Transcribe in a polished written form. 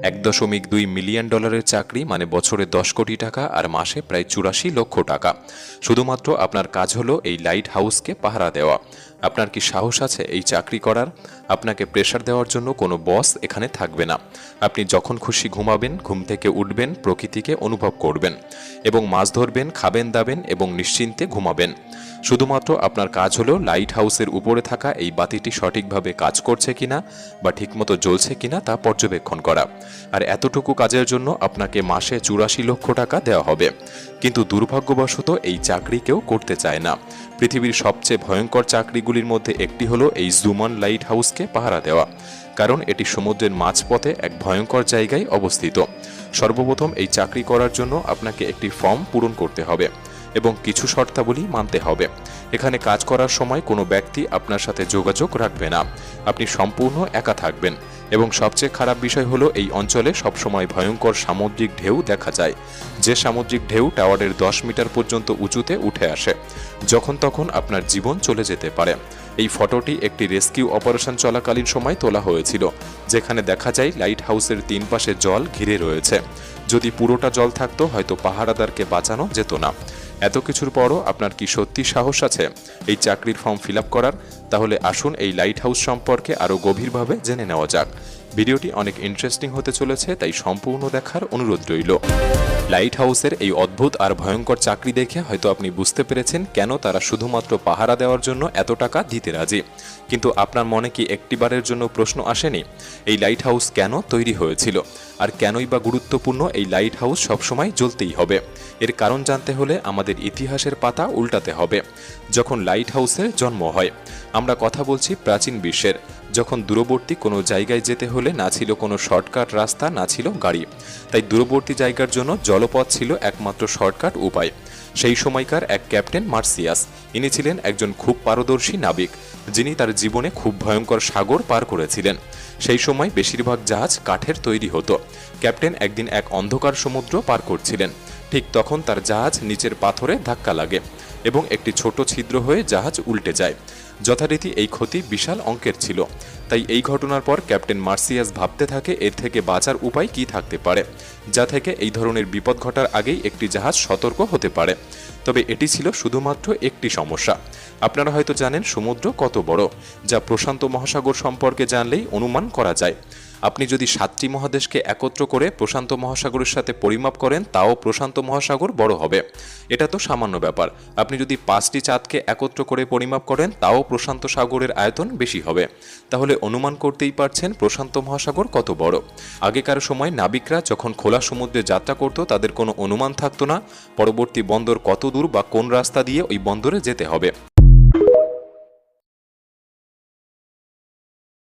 $1.2 million চাকরি মানে বছরে 10 কোটি টাকা আর মাসে প্রায় 84 লক্ষ টাকা। শুধুমাত্র আপনার কাজ হলো এই লাইট হাউসকে পাহারা দেওয়া। আপনার কি সাহস আছে এই চাকরি করার? আপনাকে প্রেশার দেওয়ার জন্য কোনো বস এখানে থাকবে না। আপনি যখন খুশি ঘুমাবেন, ঘুম থেকে উঠবেন, প্রকৃতিকে অনুভব করবেন এবং মাছ ধরবেন, খাবেন দাবেন এবং নিশ্চিন্তে ঘুমাবেন। শুধুমাত্র আপনার কাজ হলো লাইট হাউসের উপরে থাকা এই বাতিটি সঠিকভাবে কাজ করছে কিনা বা ঠিকমতো জ্বলছে কিনা তা পর্যবেক্ষণ করা। আর এতটুকু কাজের জন্য আপনাকে মাসে 84 লক্ষ টাকা দেওয়া হবে। কিন্তু দুর্ভাগ্যবশত এই চাকরি কেউ করতে চায় না। পৃথিবীর সবচেয়ে ভয়ঙ্কর চাকরিগুলির মধ্যে একটি হলো এই জুমন লাইট হাউসকে পাহারা দেওয়া, কারণ এটি সমুদ্রের মাঝপথে এক ভয়ঙ্কর জায়গায় অবস্থিত। সর্বপ্রথম এই চাকরি করার জন্য আপনাকে একটি ফর্ম পূরণ করতে হবে এবং কিছু শর্তাবলী মানতে হবে। এখানে কাজ করার সময় কোনো ব্যক্তি আপনার সাথে যোগাযোগ রাখবে না। আপনি সম্পূর্ণ একা থাকবেন এবং সবচেয়ে খারাপ বিষয় হলো এই অঞ্চলে সবসময় ভয়ঙ্কর সামুদ্রিক ঢেউ দেখা যায়, যে সামুদ্রিক ঢেউ টাওয়ারের 10 মিটার পর্যন্ত উঁচুতে উঠে আসে। যখন তখন আপনার জীবন চলে যেতে পারে। এই ফটোটি একটি রেস্কিউ অপারেশন চলাকালীন সময় তোলা হয়েছিল, যেখানে দেখা যায় লাইট হাউসের 3 পাশে জল ঘিরে রয়েছে। যদি পুরোটা জল থাকতো হয়তো পাহারাদারকে বাঁচানো যেত না। এত কিছুর পরও আপনার কি সত্যি সাহস আছে এই চাকরির ফর্ম ফিল আপ করার? তাহলে আসুন এই লাইট হাউস সম্পর্কে আরও গভীরভাবে জেনে নেওয়া যাক। ভিডিওটি অনেক ইন্টারেস্টিং হতে চলেছে, তাই সম্পূর্ণ দেখার অনুরোধ রইল। লাইট হাউসের এই অদ্ভুত আর ভয়ঙ্কর চাকরি দেখে হয়তো আপনি বুঝতে পেরেছেন কেন তারা শুধুমাত্র পাহারা দেওয়ার জন্য এত টাকা দিতে রাজি। কিন্তু আপনার মনে কি একটিবারের জন্য প্রশ্ন আসেনি এই লাইট হাউস কেন তৈরি হয়েছিল আর কেনই বা গুরুত্বপূর্ণ এই লাইট হাউস সবসময় জ্বলতেই হবে? এর কারণ জানতে হলে আমাদের ইতিহাসের পাতা উল্টাতে হবে। যখন লাইট হাউসের জন্ম হয়, আমরা কথা বলছি প্রাচীন বিশ্বের, যখন দূরবর্তী কোনো জায়গায় যেতে হলে না ছিল কোনো শর্টকাট রাস্তা, না ছিল গাড়ি, তাই দূরবর্তী জায়গার জন্য জলপথ ছিল একমাত্র শর্টকাট উপায়। সেই সময়কার এক ক্যাপ্টেন মার্সিয়াস, ইনি ছিলেন একজন খুব পারদর্শী নাবিক, যিনি তার জীবনে খুব ভয়ঙ্কর সাগর পার করেছিলেন। সেই সময় বেশিরভাগ জাহাজ কাঠের তৈরি হতো। ক্যাপ্টেন একদিন এক অন্ধকার সমুদ্র পার করছিলেন। ঠিক তখন তার জাহাজ নিচের পাথরে ধাক্কা লাগে এবং একটি ছোট ছিদ্র হয়ে জাহাজ উল্টে যায়। যথারীতি এই ক্ষতি বিশাল অঙ্কের ছিল। তাই এই ঘটনার পর ক্যাপ্টেন মার্সিয়াস ভাবতে থাকে এর থেকে বাঁচার উপায় কি থাকতে পারে, যা থেকে এই ধরনের বিপদ ঘটার আগেই একটি জাহাজ সতর্ক হতে পারে। তবে এটি ছিল শুধুমাত্র একটি সমস্যা। আপনারা হয়তো জানেন সমুদ্র কত বড়, যা প্রশান্ত মহাসাগর সম্পর্কে জানলেই অনুমান করা যায়। আপনি যদি 7টি মহাদেশকে একত্র করে প্রশান্ত মহাসাগরের সাথে পরিমাপ করেন, তাও প্রশান্ত মহাসাগর বড় হবে। এটা তো সামান্য ব্যাপার। আপনি যদি 5টি চাঁদকে একত্র করে পরিমাপ করেন, তাও প্রশান্ত সাগরের আয়তন বেশি হবে। তাহলে অনুমান করতেই পারছেন প্রশান্ত মহাসাগর কত বড়। আগেকার সময় নাবিকরা যখন খোলা সমুদ্রে যাত্রা করত, তাদের কোনো অনুমান থাকতো না পরবর্তী বন্দর কত দূর বা কোন রাস্তা দিয়ে ওই বন্দরে যেতে হবে।